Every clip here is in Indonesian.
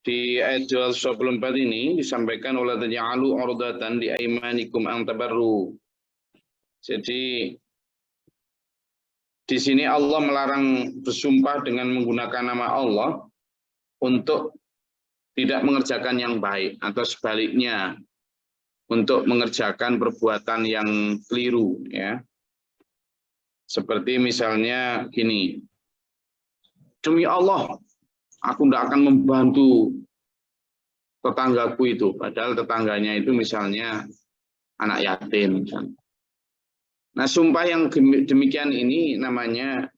Di ayat 224 ini disampaikan wala taj'alu urdatan li aymanikum an tabarru. Jadi di sini Allah melarang bersumpah dengan menggunakan nama Allah untuk tidak mengerjakan yang baik atau sebaliknya untuk mengerjakan perbuatan yang keliru, ya. Seperti misalnya gini, demi Allah, aku tidak akan membantu tetanggaku itu, padahal tetangganya itu misalnya anak yatim. Nah, sumpah yang demikian ini namanya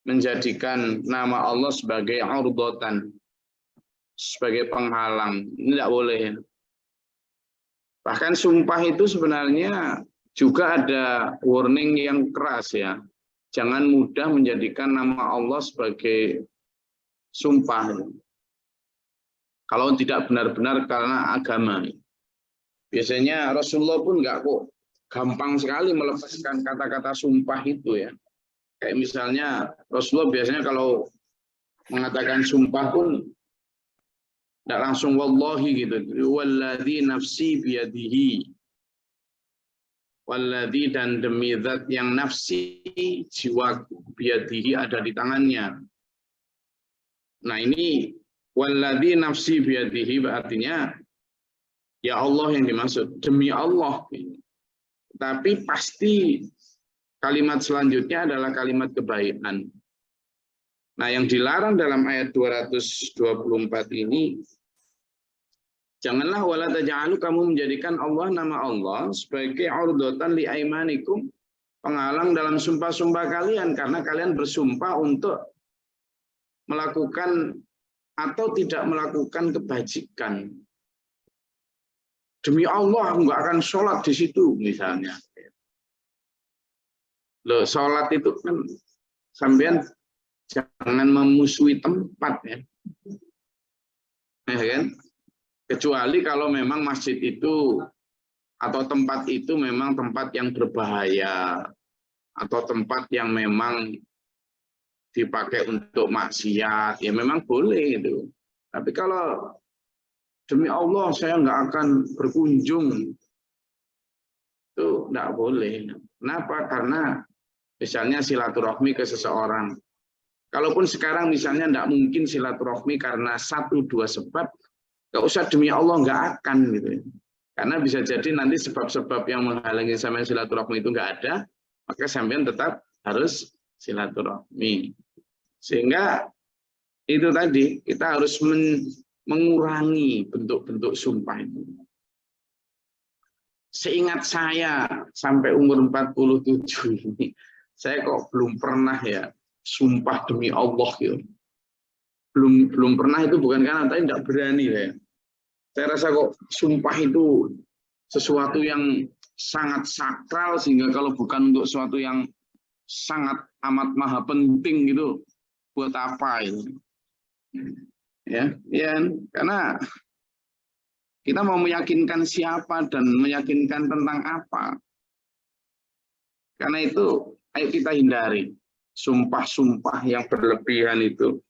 menjadikan nama Allah sebagai urdatan, sebagai penghalang. Ini tidak boleh. Bahkan sumpah itu sebenarnya juga ada warning yang keras, ya. Jangan mudah menjadikan nama Allah sebagai sumpah. Kalau tidak benar-benar karena agama. Biasanya Rasulullah pun nggak kok gampang sekali melepaskan kata-kata sumpah itu, ya. Kayak misalnya Rasulullah biasanya kalau mengatakan sumpah pun tidak langsung wallahi gitu. Walladzi nafsi biyadihi. Walladzi, dan demi zat yang nafsi jiwa biyadihi ada di tangannya. Nah, ini walladzi nafsi biyadihi artinya ya Allah yang dimaksud, demi Allah. Tapi pasti kalimat selanjutnya adalah kalimat kebaikan. Nah, yang dilarang dalam ayat 224 ini, janganlah wala taj'alu, kamu menjadikan Allah, nama Allah, sebagai urdatan li aimanikum, penghalang dalam sumpah-sumpah kalian, karena kalian bersumpah untuk melakukan atau tidak melakukan kebajikan. Demi Allah, aku nggak akan sholat di situ, misalnya. Loh, sholat itu kan sampean jangan memusuhi tempat, ya. Kan? Kecuali kalau memang masjid itu atau tempat itu memang tempat yang berbahaya atau tempat yang memang dipakai untuk maksiat, ya memang boleh itu. Tapi kalau demi Allah saya nggak akan berkunjung, itu nggak boleh. Kenapa? Karena misalnya silaturahmi ke seseorang. Kalaupun sekarang misalnya tidak mungkin silaturahmi karena 1-2 sebab, nggak usah demi Allah, nggak akan gitu. Karena bisa jadi nanti sebab-sebab yang menghalangi sampai silaturahmi itu nggak ada, maka sampean tetap harus silaturahmi. Sehingga itu tadi kita harus mengurangi bentuk-bentuk sumpah itu. Seingat saya sampai umur 47 ini, saya kok belum pernah ya sumpah demi Allah gitu. Belum pernah itu bukan karena tapi tidak berani ya. Saya rasa kok sumpah itu sesuatu yang sangat sakral, sehingga kalau bukan untuk sesuatu yang sangat amat maha penting gitu, buat apa itu? Ya, karena kita mau meyakinkan siapa dan meyakinkan tentang apa. Karena itu ayo kita hindari sumpah-sumpah yang berlebihan itu.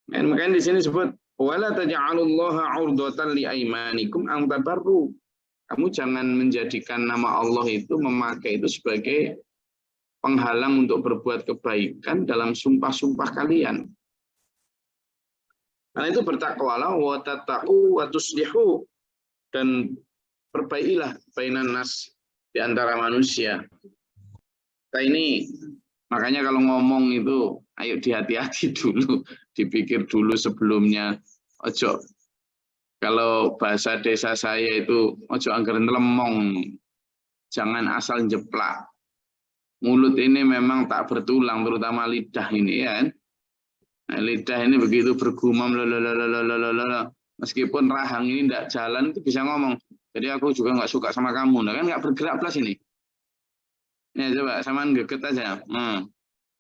Dan makanya di sini disebut wala taj'alullaha 'urdatan li aymanikum an tabarru. Kamu jangan menjadikan nama Allah itu, memakai itu sebagai penghalang untuk berbuat kebaikan dalam sumpah-sumpah kalian. Karena itu bertakwalah wa tattaqu wa tuslihu, dan perbaikilah bainan nas, di antara manusia. Nah, ini makanya kalau ngomong itu ayo dihati-hati dulu, dipikir dulu sebelumnya. Ojo, kalau bahasa desa saya itu ojo anggar lemong, jangan asal jeplak. Mulut ini memang tak bertulang, terutama lidah ini, ya. Nah, lidah ini begitu bergumam, meskipun rahang ini tidak jalan itu bisa ngomong. Jadi aku juga nggak suka sama kamu, nah kan nggak bergerak plus ini. Ya coba samaan geget aja,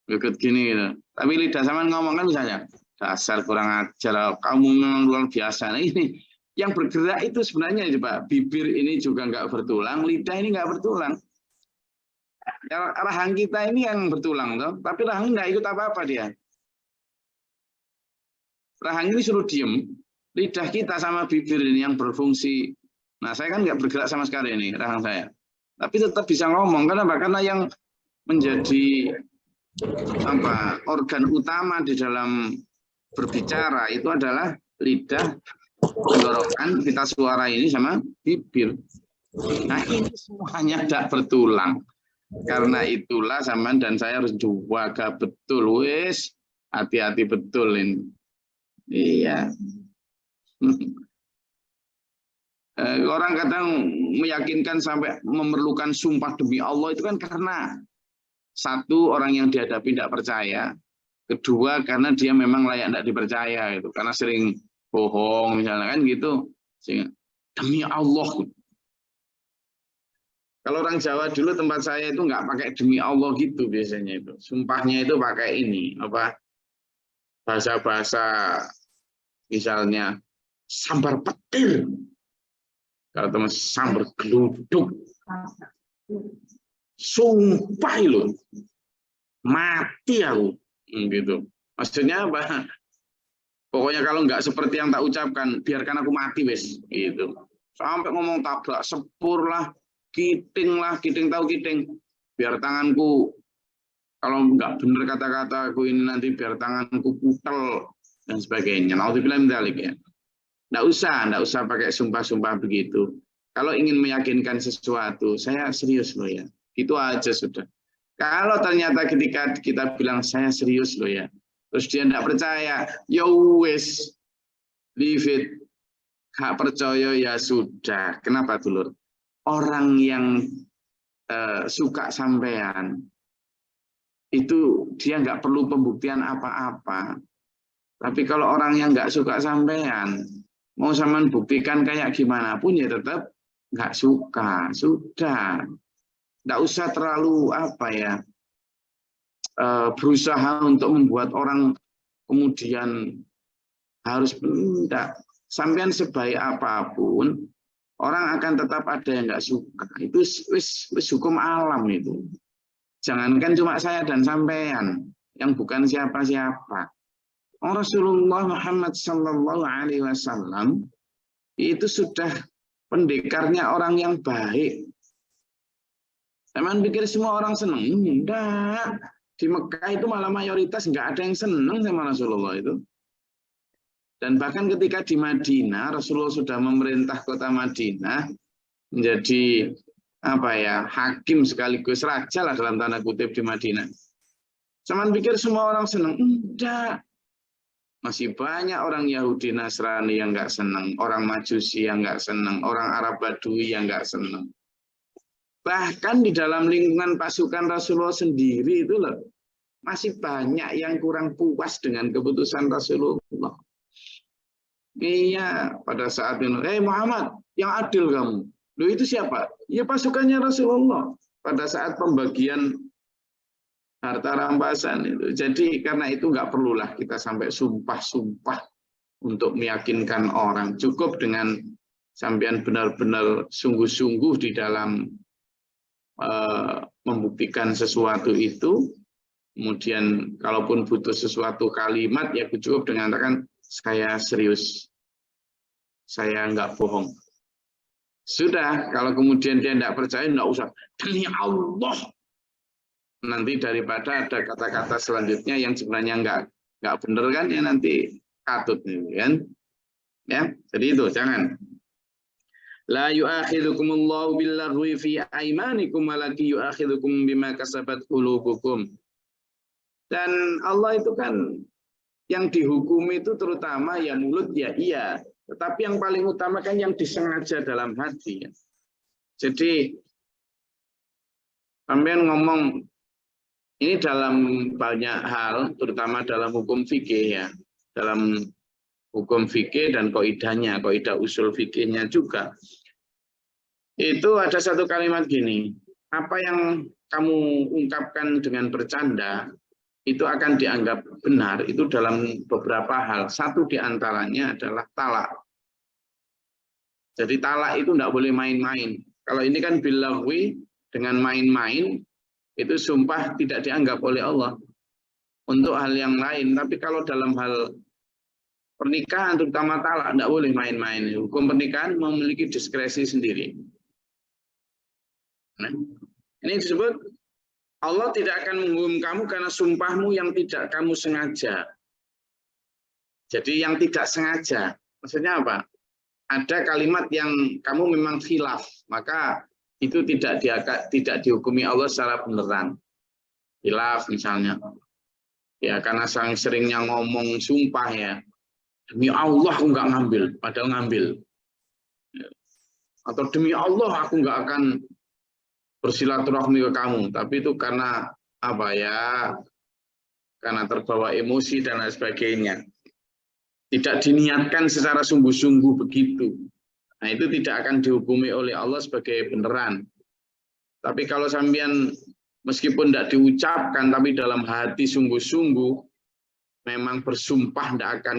geget gini gitu. Tapi lidah samaan ngomong kan misalnya, dasar kurang ajar, kamu memang luar biasa. Nah, ini yang bergerak itu sebenarnya coba bibir ini juga nggak bertulang, lidah ini nggak bertulang. Ya, rahang kita ini yang bertulang, toh. Tapi rahang nggak ikut apa-apa dia. Rahang ini suruh diem, lidah kita sama bibir ini yang berfungsi. Nah, saya kan nggak bergerak sama sekali ini rahang saya, tapi tetap bisa ngomong. Kenapa? Karena yang menjadi organ utama di dalam berbicara itu adalah lidah, tenggorokan, pita suara ini sama bibir. Nah, ini semuanya tidak bertulang. Karena itulah zaman dan saya harus jaga betul, wis hati-hati betul ini. Iya. Orang kadang meyakinkan sampai memerlukan sumpah demi Allah itu kan karena satu, orang yang dihadapi tidak percaya, kedua karena dia memang layak tidak dipercaya itu karena sering bohong misalnya kan gitu. Demi Allah. Kalau orang Jawa dulu tempat saya itu nggak pakai demi Allah gitu biasanya itu. Sumpahnya itu pakai ini bahasa-bahasa misalnya sambar petir. Kalau teman sambar geluduk. Sumpah lu. Mati aku. Gitu. Maksudnya apa? Pokoknya kalau nggak seperti yang tak ucapkan, biarkan aku mati wes. Gitu. Sampai ngomong tabrak sepur lah, kiting tahu kiting. Biar tanganku, kalau nggak benar kata-kataku ini nanti biar tanganku putel dan sebagainya. Naudzubillah min dzalik ya. Nggak usah pakai sumpah-sumpah begitu. Kalau ingin meyakinkan sesuatu, saya serius loh ya. Itu aja sudah. Kalau ternyata ketika kita bilang saya serius loh ya, terus dia nggak percaya, ya wes, leave it. Gak percaya ya sudah. Kenapa dulur? Orang yang suka sampean itu dia nggak perlu pembuktian apa-apa. Tapi kalau orang yang nggak suka sampean, mau sampean buktikan kayak gimana pun ya tetap nggak suka. Sudah, nggak usah terlalu berusaha untuk membuat orang kemudian harus enggak. Sampean sebaik apapun, orang akan tetap ada yang nggak suka. Itu wis hukum alam itu. Jangankan cuma saya dan sampean yang bukan siapa-siapa. Rasulullah Muhammad Sallallahu Alaihi Wasallam itu sudah pendekarnya orang yang baik. Teman pikir semua orang senang? Enggak. Di Mekah itu malah mayoritas nggak ada yang senang sama Rasulullah itu. Dan bahkan ketika di Madinah, Rasulullah sudah memerintah kota Madinah menjadi hakim sekaligus raja lah dalam tanda kutip di Madinah. Cuman pikir semua orang senang? Enggak. Masih banyak orang Yahudi Nasrani yang nggak senang, orang Majusi yang nggak senang, orang Arab Badui yang nggak senang. Bahkan di dalam lingkungan pasukan Rasulullah sendiri itu loh, masih banyak yang kurang puas dengan keputusan Rasulullah. Iya, pada saat itu, Muhammad, yang adil kamu. Loh itu siapa? Ya pasukannya Rasulullah. Pada saat pembagian harta rampasan itu. Jadi karena itu nggak perlulah kita sampai sumpah-sumpah untuk meyakinkan orang. Cukup dengan sampean benar-benar sungguh-sungguh di dalam membuktikan sesuatu itu. Kemudian kalaupun butuh sesuatu kalimat, ya cukup dengan katakan, saya serius, saya nggak bohong. Sudah, kalau kemudian dia tidak percaya, tidak usah. Demi Allah. Nanti daripada ada kata-kata selanjutnya yang sebenarnya nggak benar kan, ya nanti katut kan. Ya, jadi itu jangan. La yu'akhidukumullahu billaghwi fi aimanikum walaki yu'akhidukum bima kasabat qulubukum. Dan Allah itu kan yang dihukum itu terutama ya mulut ya iya, tetapi yang paling utama kan yang disengaja dalam hati. Jadi sampean ngomong ini dalam banyak hal, terutama dalam hukum fikih ya, dalam hukum fikih dan kaidahnya, kaidah usul fikihnya juga. Itu ada satu kalimat gini, apa yang kamu ungkapkan dengan bercanda itu akan dianggap benar itu dalam beberapa hal. Satu diantaranya adalah talak. Jadi talak itu tidak boleh main-main. Kalau ini kan billaghwi dengan main-main itu sumpah tidak dianggap oleh Allah untuk hal yang lain. Tapi kalau dalam hal Pernikahan terutama talak tidak boleh main-main. Hukum pernikahan memiliki diskresi sendiri. Nah, ini disebut Allah tidak akan menghukum kamu karena sumpahmu yang tidak kamu sengaja. Jadi yang tidak sengaja, maksudnya apa? Ada kalimat yang kamu memang khilaf, maka itu tidak dihukumi Allah secara beneran. Khilaf misalnya, ya karena seringnya ngomong sumpah ya, demi Allah aku nggak ngambil, padahal ngambil. Atau demi Allah aku nggak akan bersilaturahmi ke kamu, tapi itu karena apa ya? Karena terbawa emosi dan lain sebagainya. Tidak diniatkan secara sungguh-sungguh begitu. Nah itu tidak akan dihukumi oleh Allah sebagai beneran. Tapi kalau sampean meskipun tidak diucapkan, tapi dalam hati sungguh-sungguh, memang bersumpah tidak akan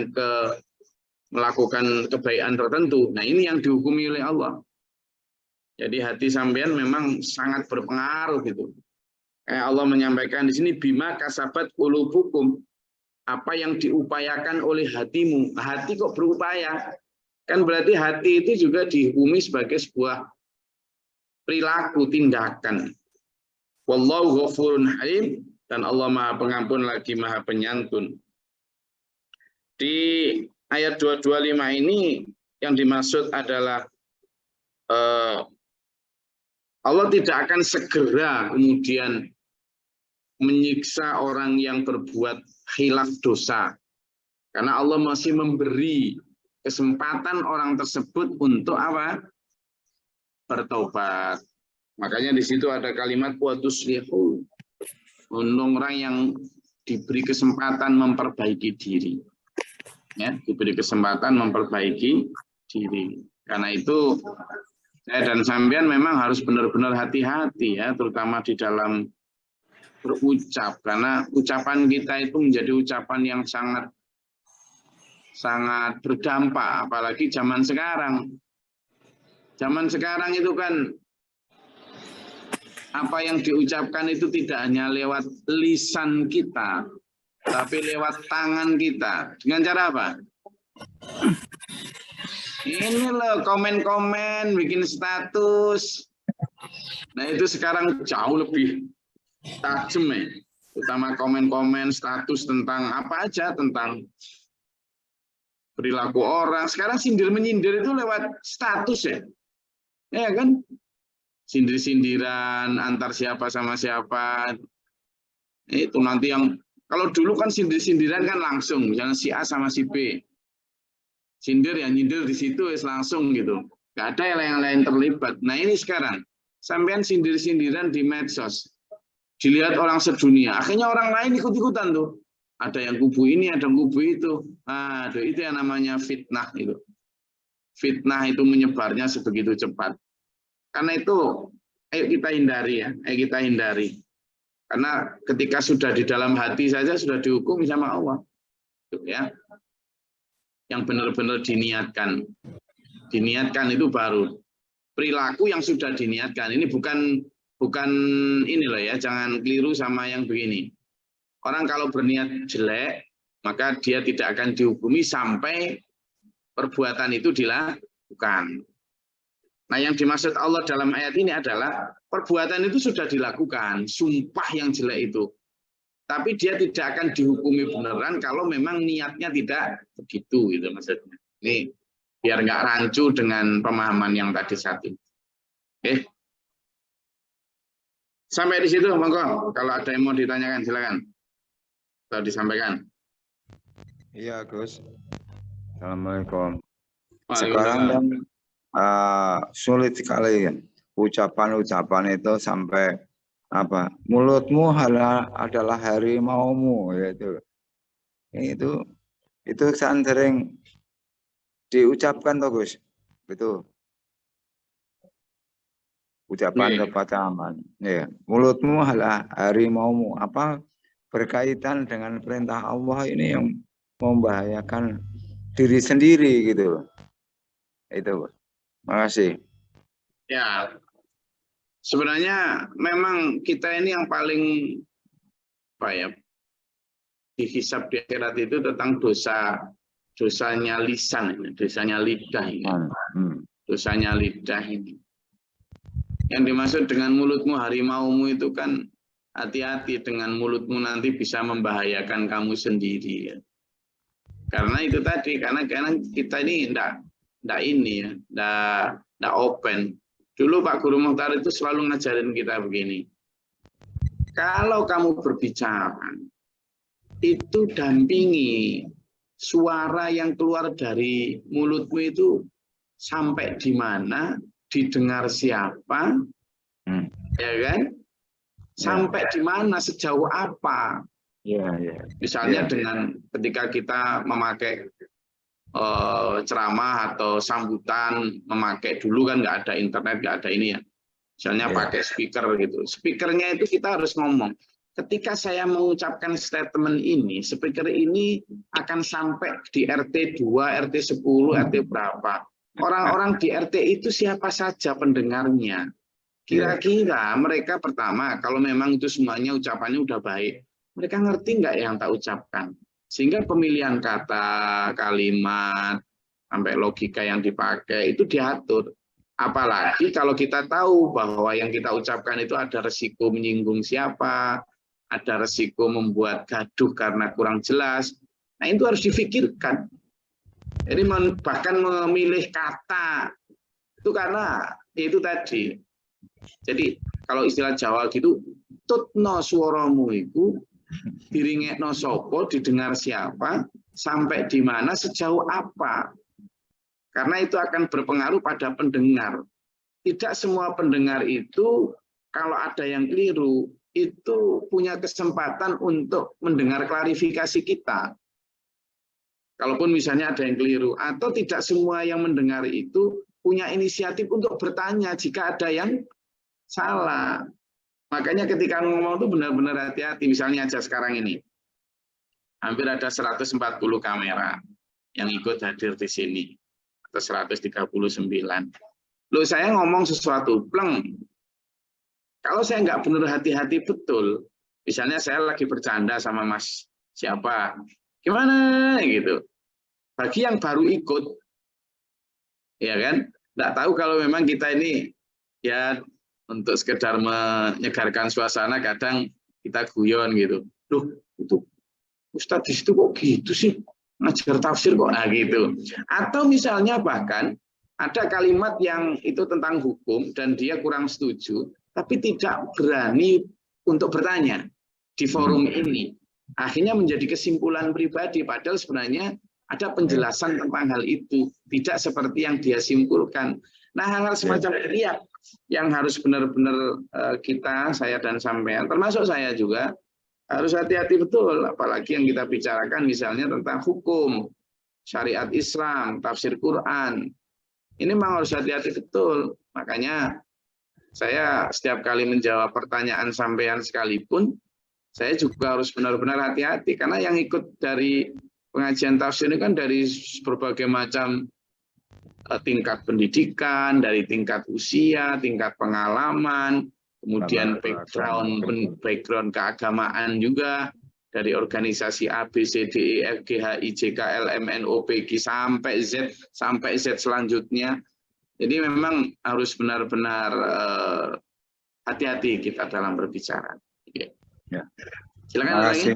melakukan kebaikan tertentu. Nah ini yang dihukumi oleh Allah. Jadi hati sampean memang sangat berpengaruh gitu. Kayak Allah menyampaikan di sini bima kasabat qulubukum. Apa yang diupayakan oleh hatimu. Hati kok berupaya? Kan berarti hati itu juga dihukumi sebagai sebuah perilaku, tindakan. Wallahu ghafurun halim, dan Allah Maha Pengampun lagi Maha Penyantun. Di ayat 225 ini yang dimaksud adalah Allah tidak akan segera kemudian menyiksa orang yang berbuat khilaf dosa. Karena Allah masih memberi kesempatan orang tersebut untuk apa? Bertobat. Makanya di situ ada kalimat wa tuslihu. Untuk orang yang diberi kesempatan memperbaiki diri. Ya, diberi kesempatan memperbaiki diri. Karena itu saya dan sampean memang harus benar-benar hati-hati ya, terutama di dalam berucap, karena ucapan kita itu menjadi ucapan yang sangat berdampak, apalagi zaman sekarang. Zaman sekarang itu kan apa yang diucapkan itu tidak hanya lewat lisan kita, tapi lewat tangan kita. Dengan cara apa? Ini loh komen-komen, bikin status. Nah itu sekarang jauh lebih tajam ya, utama komen-komen status tentang apa aja, tentang perilaku orang. Sekarang sindir-menyindir itu lewat status ya kan? Sindir-sindiran antar siapa sama siapa. Itu nanti yang, kalau dulu kan sindir-sindiran kan langsung, misalnya si A sama si B. Sindir ya nyindir di situ langsung gitu. Gak ada yang lain terlibat. Nah ini sekarang, sampean sindir-sindiran di medsos. Dilihat orang sedunia, akhirnya orang lain ikut-ikutan tuh. Ada yang kubu ini, ada yang kubu itu. Aduh, itu yang namanya fitnah itu. Fitnah itu menyebarnya sebegitu cepat. Karena itu, ayo kita hindari ya, ayo kita hindari. Karena ketika sudah di dalam hati saja sudah dihukum sama Allah. Ya. Yang benar-benar diniatkan. Diniatkan itu baru. Perilaku yang sudah diniatkan. Ini bukan ini loh ya, jangan keliru sama yang begini. Orang kalau berniat jelek, maka dia tidak akan dihukumi sampai perbuatan itu dilakukan. Nah yang dimaksud Allah dalam ayat ini adalah perbuatan itu sudah dilakukan, sumpah yang jelek itu. Tapi dia tidak akan dihukumi beneran kalau memang niatnya tidak begitu, gitu maksudnya. Ini biar nggak rancu dengan pemahaman yang tadi satu. Oke. Sampai di situ, monggo. Kalau ada yang mau ditanyakan, silakan. Atau disampaikan. Iya, Gus. Assalamualaikum. Sekarang kan sulit sekali kan. Ucapan-ucapan itu sampai apa? Mulutmu adalah harimaumu, yaitu. Itu sering diucapkan toh, Gus. Betul. Ucapan kepada aman. Ya, mulutmu adalah harimaumu. Apa berkaitan dengan perintah Allah ini yang membahayakan diri sendiri gitu. Itu. Makasih. Ya. Sebenarnya memang kita ini yang paling apa ya, dihisab di akhirat itu tentang dosa dosanya lisan ini, dosanya lidah ini. Dosanya lidah ini. Yang dimaksud dengan mulutmu harimaumu itu kan hati-hati dengan mulutmu, nanti bisa membahayakan kamu sendiri ya. Karena itu tadi, karena kita ini enggak ini ya, enggak open. Dulu Pak Guru Mukhtar itu selalu ngajarin kita begini. Kalau kamu berbicara, itu dampingi suara yang keluar dari mulutmu itu sampai di mana, didengar siapa, ya kan? Sampai di mana, sejauh apa? Misalnya dengan ketika kita memakai ceramah atau sambutan, memakai dulu kan nggak ada internet, nggak ada ini ya. Misalnya pakai speaker gitu. Speakernya itu kita harus ngomong. Ketika saya mengucapkan statement ini, speaker ini akan sampai di RT 2, RT 10, RT berapa. Orang-orang di RT itu siapa saja pendengarnya. Kira-kira mereka pertama, kalau memang itu semuanya ucapannya udah baik, mereka ngerti nggak yang tak ucapkan? Sehingga pemilihan kata, kalimat, sampai logika yang dipakai itu diatur. Apalagi kalau kita tahu bahwa yang kita ucapkan itu ada resiko menyinggung siapa, ada resiko membuat gaduh karena kurang jelas. Nah itu harus difikirkan. Jadi bahkan memilih kata itu karena itu tadi. Jadi kalau istilah Jawa gitu, tutno suaramu itu diringekno sopo, didengar siapa, sampai di mana, sejauh apa. Karena itu akan berpengaruh pada pendengar. Tidak semua pendengar itu kalau ada yang keliru itu punya kesempatan untuk mendengar klarifikasi kita. Kalaupun misalnya ada yang keliru, atau tidak semua yang mendengar itu punya inisiatif untuk bertanya jika ada yang salah. Makanya ketika ngomong itu benar-benar hati-hati. Misalnya aja sekarang ini, hampir ada 140 kamera yang ikut hadir di sini, atau 139. Loh saya ngomong sesuatu, pleng. Kalau saya nggak benar hati-hati betul, misalnya saya lagi bercanda sama Mas siapa, gimana gitu. Bagi yang baru ikut, ya kan, nggak tahu kalau memang kita ini ya untuk sekedar menyegarkan suasana, kadang kita guyon gitu. Loh, itu Ustadz di situ kok gitu sih? Ngajar tafsir kok gitu. Atau misalnya bahkan ada kalimat yang itu tentang hukum dan dia kurang setuju, tapi tidak berani untuk bertanya di forum ini. Akhirnya menjadi kesimpulan pribadi, padahal sebenarnya ada penjelasan tentang hal itu, tidak seperti yang dia simpulkan. Nah, hal-hal semacam ini yang harus benar-benar kita, saya dan sampean, termasuk saya juga, harus hati-hati betul, apalagi yang kita bicarakan misalnya tentang hukum, syariat Islam, tafsir Quran. Ini memang harus hati-hati betul. Makanya saya setiap kali menjawab pertanyaan sampean sekalipun, saya juga harus benar-benar hati-hati. Karena yang ikut dari pengajian tafsir ini kan dari berbagai macam tingkat pendidikan, dari tingkat usia, tingkat pengalaman, kemudian background keagamaan juga, dari organisasi A, B, C, D, E, F, G, H, I, J, K, L, M, N, O, P, Q, sampai Z selanjutnya. Jadi memang harus benar-benar hati-hati kita dalam berbicara. Ya. Silakan lagi.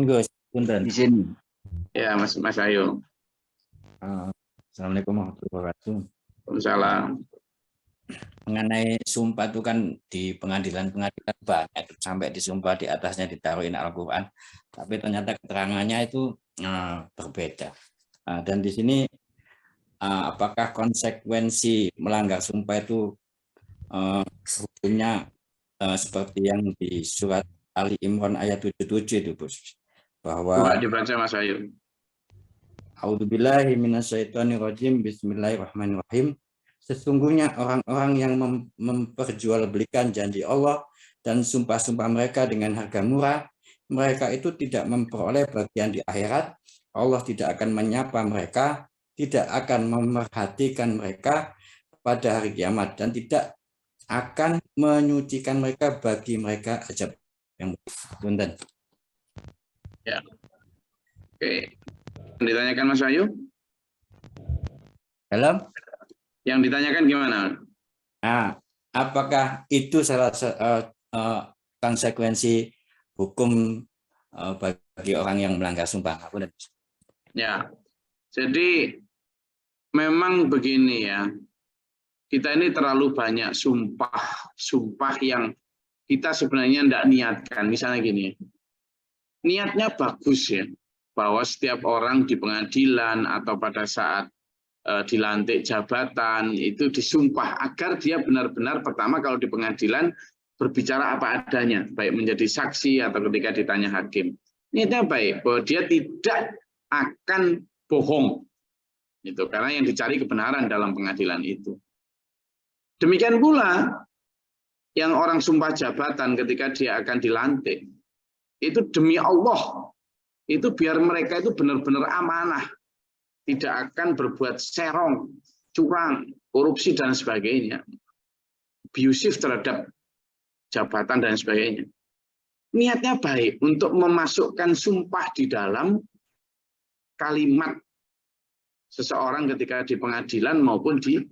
Gus, punten. Di sini. Ya, Mas Ayu. Assalamualaikum warahmatullahi wabarakatuh. Waalaikumsalam. Mengenai sumpah itu kan di pengadilan banyak sampai disumpah di atasnya ditaruhin Al-Quran, tapi ternyata keterangannya itu berbeda. Dan di sini apakah konsekuensi melanggar sumpah itu hukumnya seperti yang di surat Ali Imran ayat 77 itu, Bos, bahwa dibaca Mas Ayu. A'udzubillahi minasyaitonirrajim, bismillahirrahmanirrahim. Sesungguhnya orang-orang yang memperjualbelikan janji Allah dan sumpah-sumpah mereka dengan harga murah, mereka itu tidak memperoleh bagian di akhirat. Allah tidak akan menyapa mereka, tidak akan memerhatikan mereka pada hari kiamat, dan tidak akan menyucikan mereka bagi mereka azab yang punten. Ya. Oke. ditanyakan Mas Ayu? Dalam? Yang ditanyakan gimana? Nah, apakah itu salah konsekuensi hukum bagi orang yang melanggar sumpah? Ya, jadi memang begini ya, kita ini terlalu banyak sumpah yang kita sebenarnya tidak niatkan. Misalnya gini, niatnya bagus ya, bahwa setiap orang di pengadilan atau pada saat dilantik jabatan itu disumpah agar dia benar-benar pertama kalau di pengadilan berbicara apa adanya, baik menjadi saksi atau ketika ditanya hakim. Niatnya baik, bahwa dia tidak akan bohong. Itu karena yang dicari kebenaran dalam pengadilan itu. Demikian pula yang orang sumpah jabatan ketika dia akan dilantik, itu demi Allah, itu biar mereka itu benar-benar amanah, tidak akan berbuat serong, curang, korupsi dan sebagainya, abusive terhadap jabatan dan sebagainya. Niatnya baik untuk memasukkan sumpah di dalam kalimat seseorang ketika di pengadilan maupun di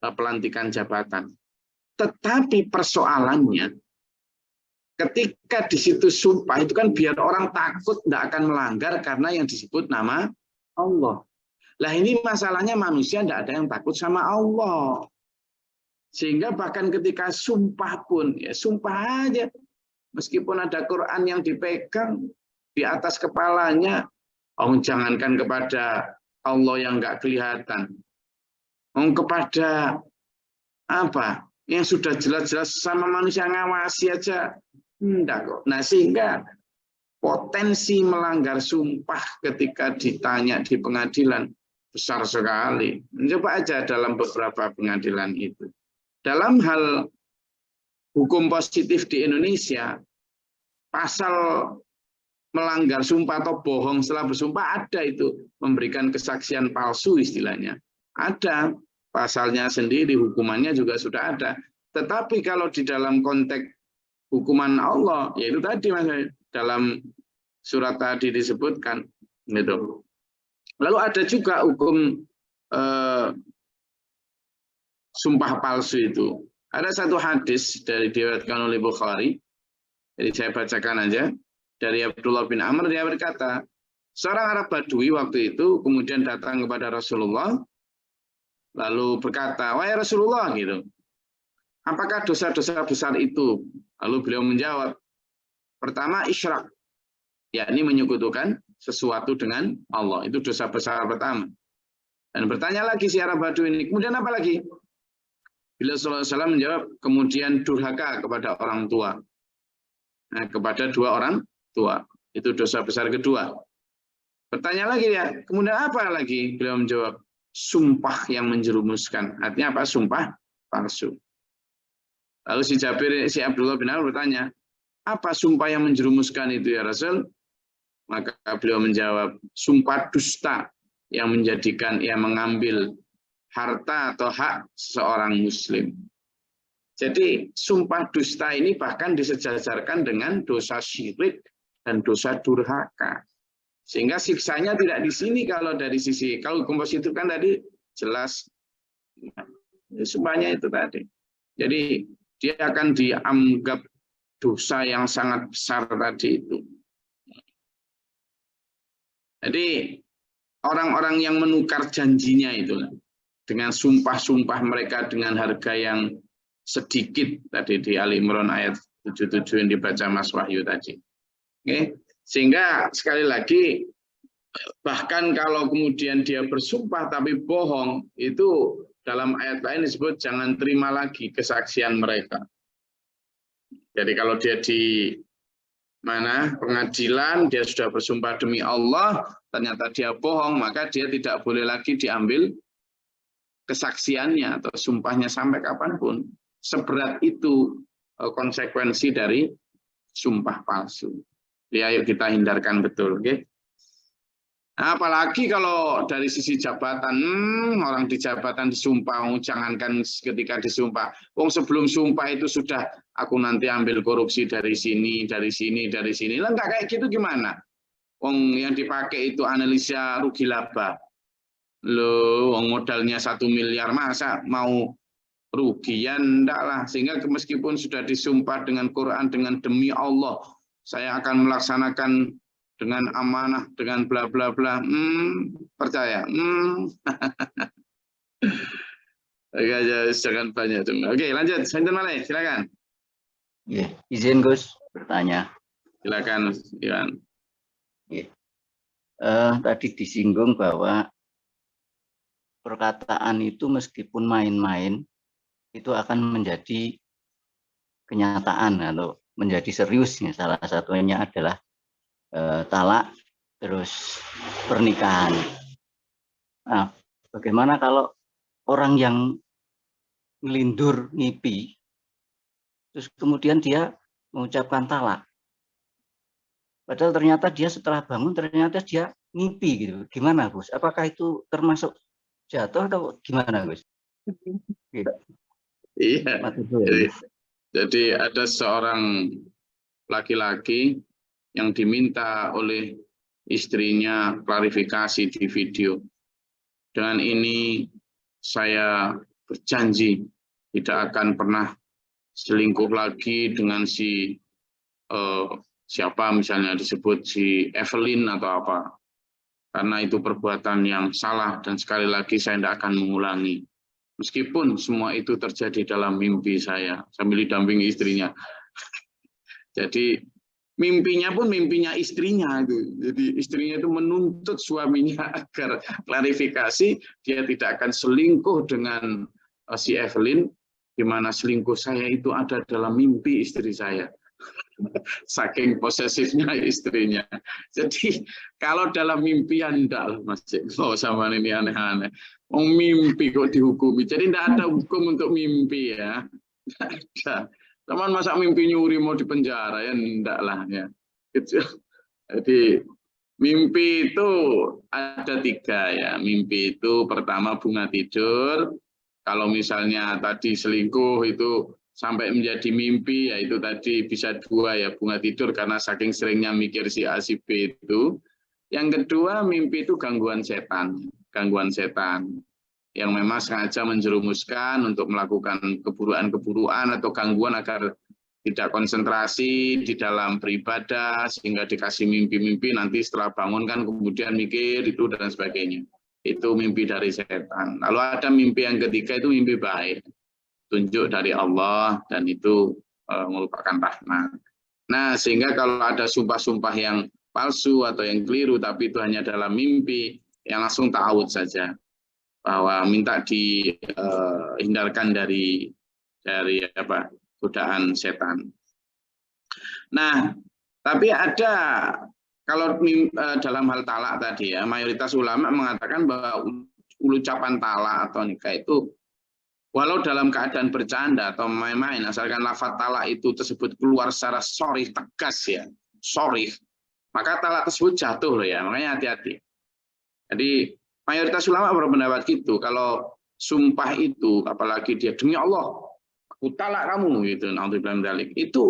pelantikan jabatan. Tetapi persoalannya, ketika di situ sumpah itu kan biar orang takut tidak akan melanggar karena yang disebut nama Allah. Lah ini masalahnya manusia tidak ada yang takut sama Allah. Sehingga bahkan ketika sumpah pun, ya sumpah aja. Meskipun ada Quran yang dipegang di atas kepalanya, jangankan kepada Allah yang nggak kelihatan. Kepada apa? Yang sudah jelas-jelas sama manusia ngawasi aja. Enggak kok. Nah sehingga potensi melanggar sumpah ketika ditanya di pengadilan besar sekali. Coba aja dalam beberapa pengadilan itu. Dalam hal hukum positif di Indonesia, pasal melanggar sumpah atau bohong setelah bersumpah ada itu, memberikan kesaksian palsu istilahnya. Ada pasalnya sendiri, hukumannya juga sudah ada. Tetapi kalau di dalam konteks hukuman Allah, yaitu tadi Mas, dalam surat tadi disebutkan gitu. Lalu ada juga hukum sumpah palsu itu. Ada satu hadis dari diriwayatkan oleh Bukhari. Jadi saya bacakan aja. Dari Abdullah bin Amr, dia berkata, seorang Arab Badui waktu itu kemudian datang kepada Rasulullah, lalu berkata, wahai Rasulullah, gitu, apakah dosa-dosa besar itu? Lalu beliau menjawab, pertama isyrak, yakni menyekutukan sesuatu dengan Allah. Itu dosa besar pertama. Dan bertanya lagi si Arab Badui ini, kemudian apa lagi? Beliau sallallahu alaihi wasallam menjawab, kemudian durhaka kepada orang tua. Nah, kepada dua orang tua. Itu dosa besar kedua. Bertanya lagi ya, kemudian apa lagi? Beliau menjawab, sumpah yang menjerumuskan. Artinya apa? Sumpah palsu. Lalu si Abdullah bin Amr bertanya, apa sumpah yang menjerumuskan itu ya Rasul? Maka beliau menjawab, sumpah dusta yang menjadikan ia mengambil harta atau hak seorang muslim. Jadi sumpah dusta ini bahkan disejajarkan dengan dosa syirik dan dosa durhaka. Sehingga siksanya tidak di sini kalau dari sisi, kalau hukum positif kan tadi jelas sumpahnya itu tadi. Jadi dia akan dianggap dosa yang sangat besar tadi itu. Jadi orang-orang yang menukar janjinya itu dengan sumpah-sumpah mereka dengan harga yang sedikit tadi di Ali Imran ayat 77 yang dibaca Mas Wahyu tadi. Oke. Sehingga sekali lagi bahkan kalau kemudian dia bersumpah tapi bohong, itu dalam ayat lain disebut jangan terima lagi kesaksian mereka. Jadi kalau dia di pengadilan, dia sudah bersumpah demi Allah, ternyata dia bohong, maka dia tidak boleh lagi diambil kesaksiannya atau sumpahnya sampai kapanpun. Seberat itu konsekuensi dari sumpah palsu. Ya, ayo kita hindarkan betul, okay? Nah, apalagi kalau dari sisi jabatan, orang di jabatan disumpah, jangankan ketika disumpah, sebelum sumpah itu sudah aku nanti ambil korupsi dari sini, dari sini, dari sini. Lah enggak kayak gitu gimana? Wong yang dipakai itu analisa rugi laba. Loh, wong modalnya 1 miliar masa mau rugian enggak lah. Sehingga meskipun sudah disumpah dengan Quran, dengan demi Allah, saya akan melaksanakan dengan amanah, dengan bla bla bla. Percaya. Jangan banyak. Oke, lanjut. Sinten malih, silakan. Izin Gus bertanya. Silakan, Iwan. Tadi disinggung bahwa perkataan itu meskipun main-main itu akan menjadi kenyataan atau menjadi serius. Salah satunya adalah talak, terus pernikahan. Nah, bagaimana kalau orang yang ngelindur, ngipi, terus kemudian dia mengucapkan talak, padahal ternyata dia setelah bangun ternyata dia ngipi gitu. Gimana Gus? Apakah itu termasuk jatuh atau gimana Gus? Iya. Jadi ada seorang laki-laki yang diminta oleh istrinya klarifikasi di video. Dengan ini saya berjanji tidak akan pernah selingkuh lagi dengan si siapa misalnya disebut si Evelyn atau apa. Karena itu perbuatan yang salah dan sekali lagi saya tidak akan mengulangi. Meskipun semua itu terjadi dalam mimpi saya sambil didampingi istrinya. Jadi mimpinya pun mimpinya istrinya itu. Jadi istrinya itu menuntut suaminya agar klarifikasi dia tidak akan selingkuh dengan si Evelyn, di mana selingkuh saya itu ada dalam mimpi istri saya. Saking posesifnya istrinya. Jadi kalau dalam mimpian enggak Mas, sama ini aneh-aneh. Mimpi kok dihukumi. Jadi tidak ada hukum untuk mimpi ya. Tidak ada. Teman masa mimpi nyuri mau dipenjara ya enggak lah ya. Jadi mimpi itu ada 3 ya. Mimpi itu pertama bunga tidur. Kalau misalnya tadi selingkuh itu sampai menjadi mimpi, yaitu tadi bisa 2 ya, bunga tidur karena saking seringnya mikir si A si B itu. Yang kedua mimpi itu gangguan setan yang memang sengaja menjerumuskan untuk melakukan keburuan-keburuan atau gangguan agar tidak konsentrasi di dalam beribadah sehingga dikasih mimpi-mimpi nanti setelah bangun kan kemudian mikir itu dan sebagainya. Itu mimpi dari setan. Lalu ada mimpi yang ketiga itu mimpi baik. Tunjuk dari Allah dan itu merupakan rahmat. Nah, sehingga kalau ada sumpah-sumpah yang palsu atau yang keliru tapi itu hanya dalam mimpi, yang langsung ta'awud saja bahwa minta dihindarkan dari godaan setan. Nah, tapi ada kalau dalam hal talak tadi ya, mayoritas ulama mengatakan bahwa ucapan talak atau nikah itu walau dalam keadaan bercanda atau main-main, asalkan lafaz talak itu tersebut keluar secara sharih, tegas ya, sharih, maka talak tersebut jatuh loh ya, makanya hati-hati. Jadi mayoritas ulama berpendapat gitu, kalau sumpah itu, apalagi dia demi Allah, aku talak kamu gitu, itu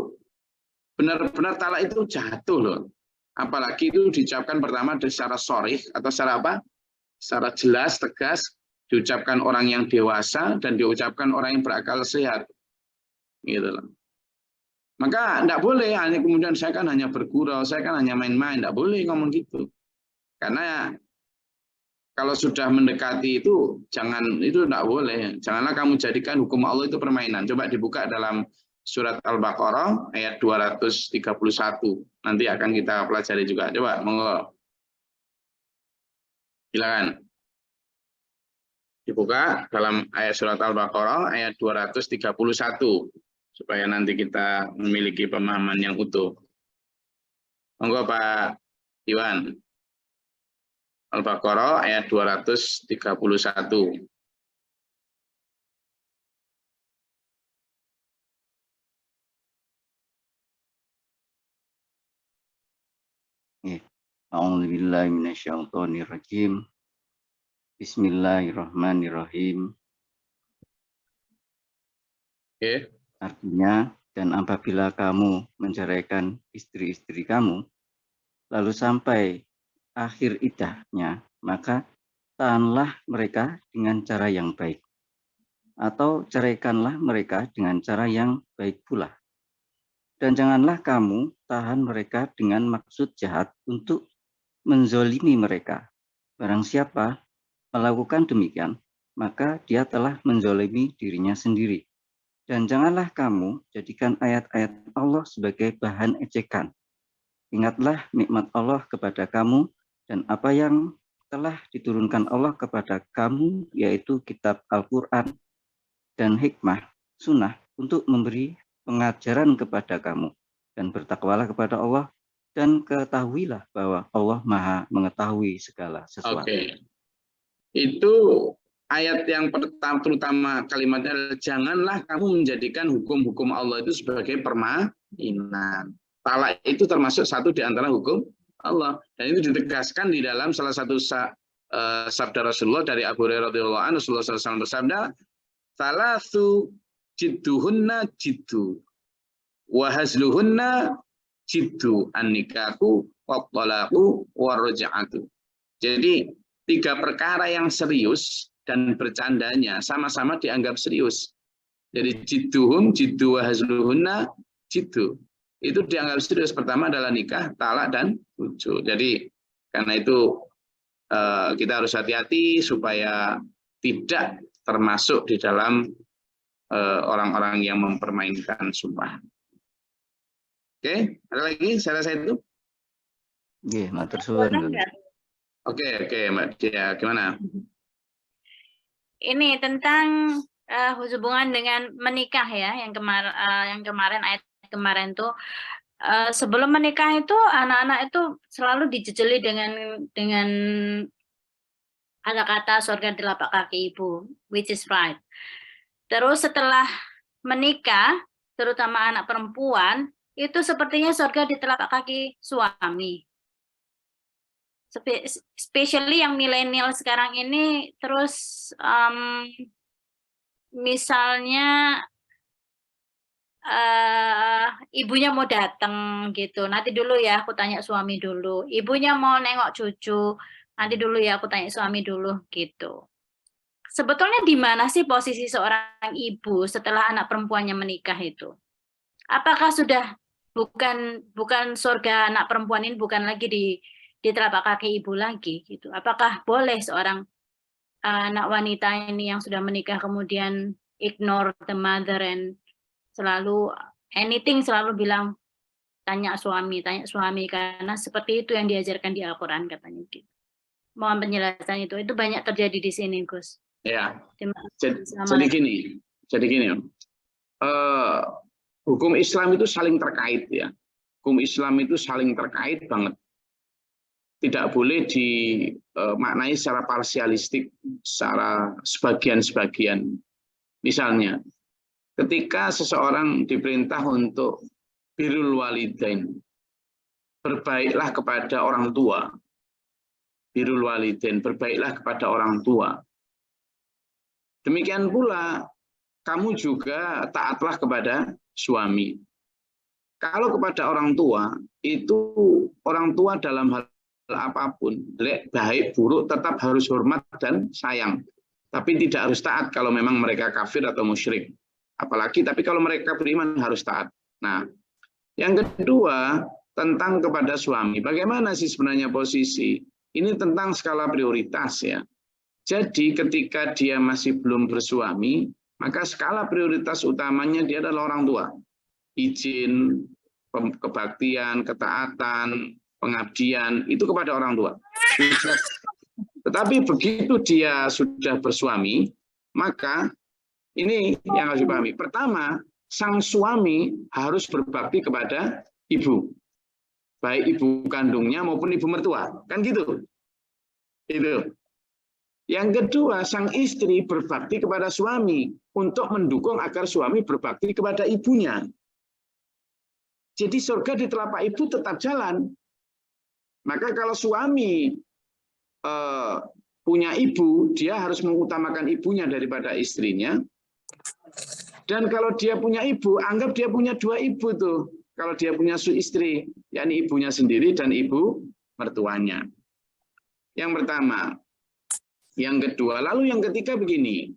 benar-benar talak itu jatuh loh. Apalagi itu diucapkan pertama secara sharih atau secara apa? Secara jelas, tegas, diucapkan orang yang dewasa dan diucapkan orang yang berakal sehat, gitu loh. Maka tidak boleh hanya kemudian saya kan hanya bergurau, saya kan hanya main-main, tidak boleh ngomong gitu. Karena kalau sudah mendekati itu tidak boleh. Janganlah kamu jadikan hukum Allah itu permainan. Coba dibuka dalam surat Al-Baqarah ayat 231. Nanti akan kita pelajari juga. Coba monggo. Silakan. Dibuka dalam ayat surat Al-Baqarah ayat 231 supaya nanti kita memiliki pemahaman yang utuh. Monggo Pak Iwan. Al-Baqarah ayat 231. A'udzubillahi minasyaitonirrajim. Bismillahirrahmanirrahim. Oke. Artinya, dan apabila kamu menceraikan istri-istri kamu, lalu sampai akhir iddahnya, maka tahanlah mereka dengan cara yang baik, atau ceraikanlah mereka dengan cara yang baik pula. Dan janganlah kamu tahan mereka dengan maksud jahat untuk menzolimi mereka. Barang siapa melakukan demikian, maka dia telah menzolimi dirinya sendiri. Dan janganlah kamu jadikan ayat-ayat Allah sebagai bahan ejekan. Ingatlah nikmat Allah kepada kamu dan apa yang telah diturunkan Allah kepada kamu, yaitu kitab Al-Quran dan hikmah, sunnah, untuk memberi pengajaran kepada kamu. Dan bertakwalah kepada Allah dan ketahuilah bahwa Allah Maha mengetahui segala sesuatu. Oke. Itu ayat yang pertama, terutama kalimatnya adalah janganlah kamu menjadikan hukum-hukum Allah itu sebagai permainan. Talak itu termasuk satu di antara hukum Allah, dan itu ditegaskan di dalam salah satu sabda Rasulullah dari Abu Hurairah radhiyallahu anhu. Rasulullah SAW bersabda, "Salasu jidduhunna jiddu, wa hazluhunna jiddu, an-nikahu wa talaqu wa raj'atu." Jadi 3 perkara yang serius dan bercandanya sama-sama dianggap serius. Jadi jidduhum, jiddu wa hazluhunna jiddu. Itu dianggap serius. Pertama adalah nikah, talak, dan rujuk. Jadi karena itu kita harus hati-hati supaya tidak termasuk di dalam orang-orang yang mempermainkan sumpah. Oke, ada lagi? Saya rasa itu. Oke, matur suwun. Oke, Mbak Dia, gimana? Ini tentang hubungan dengan menikah ya, yang kemarin ayat kemarin tuh sebelum menikah itu anak-anak itu selalu dijejeli dengan ada kata surga di telapak kaki ibu, which is right. Terus setelah menikah, terutama anak perempuan, itu sepertinya surga di telapak kaki suami. Especially yang milenial sekarang ini, terus misalnya ibunya mau datang gitu, nanti dulu ya aku tanya suami dulu. Ibunya mau nengok cucu, nanti dulu ya aku tanya suami dulu gitu. Sebetulnya di mana sih posisi seorang ibu setelah anak perempuannya menikah itu? Apakah sudah bukan surga anak perempuan ini bukan lagi di telapak kaki ibu lagi gitu? Apakah boleh seorang anak wanita ini yang sudah menikah kemudian ignore the mother and selalu anything selalu bilang tanya suami karena seperti itu yang diajarkan di Al-Quran katanya gitu. Mohon penjelasan itu banyak terjadi di sini, Gus. Ya. Jadi gini. Hukum Islam itu saling terkait ya. Hukum Islam itu saling terkait banget. Tidak boleh dimaknai secara parsialistik, secara sebagian-sebagian. Misalnya, ketika seseorang diperintah untuk birrul walidain, berbaiklah kepada orang tua. Birrul walidain, berbaiklah kepada orang tua. Demikian pula, kamu juga taatlah kepada suami. Kalau kepada orang tua, itu orang tua dalam hal apapun, baik buruk tetap harus hormat dan sayang. Tapi tidak harus taat kalau memang mereka kafir atau musyrik. Apalagi, tapi kalau mereka beriman harus taat. Nah, yang kedua, tentang kepada suami. Bagaimana sih sebenarnya posisi? Ini tentang skala prioritas ya. Jadi ketika dia masih belum bersuami, maka skala prioritas utamanya dia adalah orang tua. Izin, kebaktian, ketaatan, pengabdian, itu kepada orang tua. Tetapi begitu dia sudah bersuami, maka ini yang harus dipahami. Pertama, sang suami harus berbakti kepada ibu. Baik ibu kandungnya maupun ibu mertua. Kan gitu. Itu. Yang kedua, sang istri berbakti kepada suami untuk mendukung agar suami berbakti kepada ibunya. Jadi surga di telapak ibu tetap jalan. Maka kalau suami punya ibu, dia harus mengutamakan ibunya daripada istrinya. Dan kalau dia punya ibu, anggap dia punya 2 ibu tuh. Kalau dia punya istri, yakni ibunya sendiri dan ibu mertuanya. Yang pertama. Yang kedua, lalu yang ketiga begini.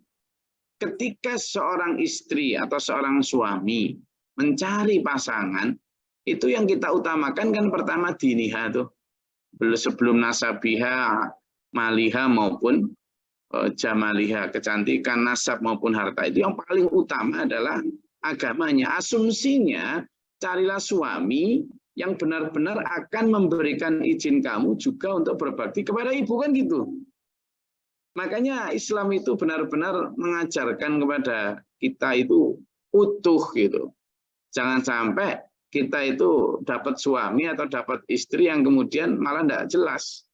Ketika seorang istri atau seorang suami mencari pasangan, itu yang kita utamakan kan pertama diniha tuh. Sebelum nasabiha, maliha maupun jamaliha, kecantikan, nasab maupun harta. Itu yang paling utama adalah agamanya. Asumsinya carilah suami yang benar-benar akan memberikan izin kamu juga untuk berbakti kepada ibu, kan gitu. Makanya Islam itu benar-benar mengajarkan kepada kita itu utuh gitu. Jangan sampai kita itu dapat suami atau dapat istri yang kemudian malah tidak jelas.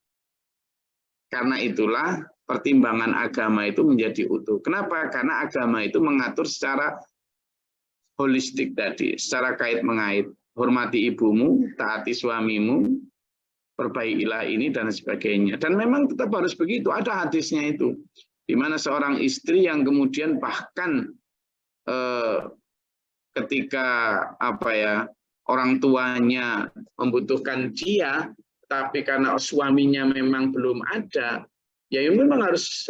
Karena itulah pertimbangan agama itu menjadi utuh. Kenapa? Karena agama itu mengatur secara holistik tadi, secara kait-mengait. Hormati ibumu, taati suamimu, perbaikilah ini dan sebagainya. Dan memang tetap harus begitu. Ada hadisnya itu, di mana seorang istri yang kemudian bahkan ketika orang tuanya membutuhkan dia, tapi karena suaminya memang belum ada, ya memang harus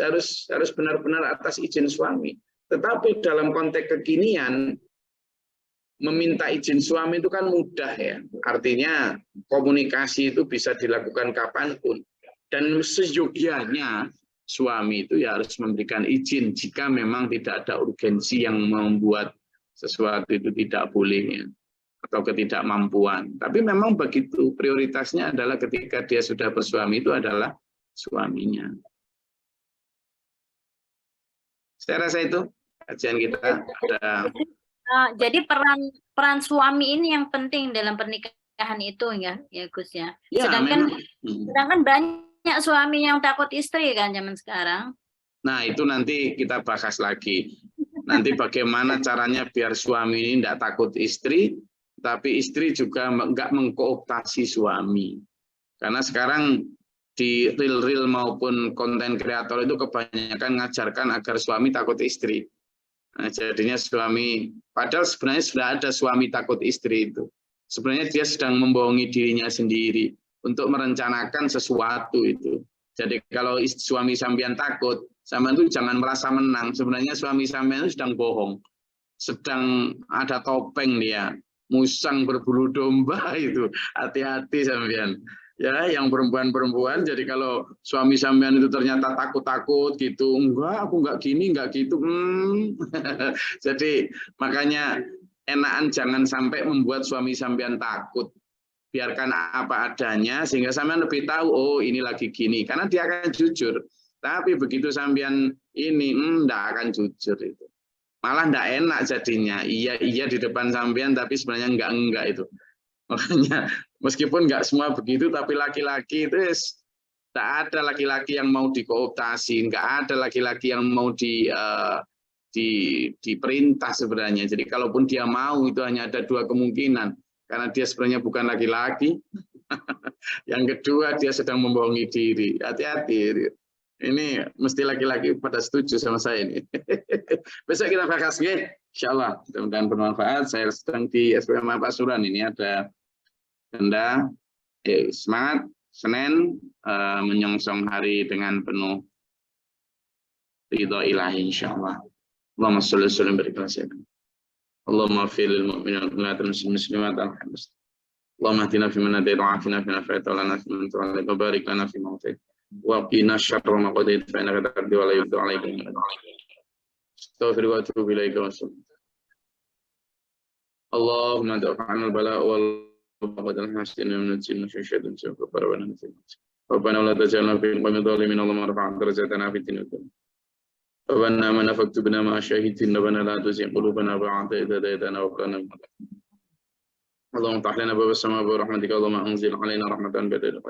benar-benar atas izin suami. Tetapi dalam konteks kekinian, meminta izin suami itu kan mudah ya. Artinya komunikasi itu bisa dilakukan kapanpun. Dan seyogyanya suami itu ya harus memberikan izin jika memang tidak ada urgensi yang membuat sesuatu itu tidak bolehnya atau ketidakmampuan. Tapi memang begitu, prioritasnya adalah ketika dia sudah bersuami itu adalah suaminya. Saya rasa itu kajian kita ada. Jadi peran suami ini yang penting dalam pernikahan itu ya Gus ya. Sedangkan banyak suami yang takut istri kan zaman sekarang. Nah itu nanti kita bahas lagi. Nanti bagaimana caranya biar suami ini tidak takut istri, tapi istri juga nggak mengkooptasi suami. Karena sekarang di reel maupun konten kreator itu kebanyakan mengajarkan agar suami takut istri. Nah, jadinya suami, padahal sebenarnya sudah ada suami takut istri itu. Sebenarnya dia sedang membohongi dirinya sendiri untuk merencanakan sesuatu itu. Jadi kalau suami sampean takut, sampean itu jangan merasa menang. Sebenarnya suami sampean itu sedang bohong. Sedang ada topeng dia, musang berbulu domba itu. Hati-hati sampean. Ya, yang perempuan-perempuan, jadi kalau suami sampean itu ternyata takut-takut gitu, enggak, aku enggak gini, enggak gitu. Jadi makanya enakan jangan sampai membuat suami sampean takut. Biarkan apa adanya sehingga sampean lebih tahu, oh ini lagi gini, karena dia akan jujur. Tapi begitu sampean ini enggak akan jujur itu. Malah enggak enak jadinya. Iya di depan sampean tapi sebenarnya enggak itu. Makanya meskipun nggak semua begitu, tapi laki-laki itu tak ada laki-laki yang mau dikooptasi, nggak ada laki-laki yang mau diperintah sebenarnya. Jadi kalaupun dia mau itu hanya ada dua kemungkinan, karena dia sebenarnya bukan laki-laki. Yang kedua dia sedang membohongi diri. Hati-hati. Ini mesti laki-laki pada setuju sama saya ini. Besok kita bahas ya, insyaallah. Mudah-mudahan bermanfaat. Saya sedang di SPM Pak Suran ini ada Anda semangat Senin menyongsong hari dengan penuh ridho ilahi insyaallah. Allahumma sholli wa sallim Allahumma fil mu'minin wal muslimat alhamdulillah. Allahumma hdina fi man hadayta wa afina fi man afayta wa lana fi man tawallayta wa barik lana fi ma atayta wa qina syarra ma qadayta fa innaka taqdi wa la yuqda 'alaika. Astaghfiruka wa atubu ilaika wa Allahumma da'ana al-bala' wal وقد حسنا من الجن شيئا سوف فربنا ربنا لا تجعلنا في القوم الظالمين اللهم ارفع درجاتنا في الدنيا ربنا من فاكتبنا مع الشاهدين ربنا لا تزغ قلوبنا بعد إذ هديتنا وهب لنا من لدنك اللهم افتح لنا باب السماء برحمتك اللهم انزل علينا رحمة بدل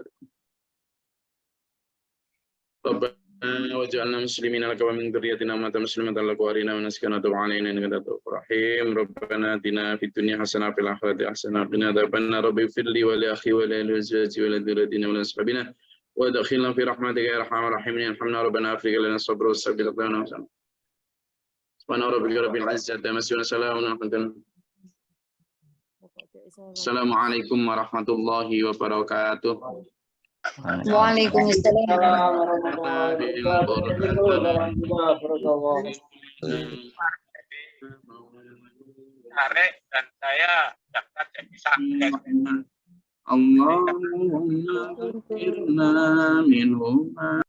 ربنا وجعلنا مسلمين لك ومن ذريتنا أمة مسلمة لك وأرنا مناسكنا وتب علينا إنك أنت التواب الرحيم ربنا آتنا في الدنيا حسنة وفي الآخرة حسنة وقنا عذاب النار رب اغفر لي ولأخي ولأزواجي ولذريتنا ولأصحابنا وادخلنا في رحمتك يا أرحم الراحمين ارحمنا ربنا أفرغ لنا الصبر والثبت أقدامنا سبحان ربك رب العزة عما يصفون وسلام على المرسلين Assalamualaikum warahmatullahi wabarakatuh. Waalaikumsalam. Dan saya daftar jadi santri. Allahumma firna minhum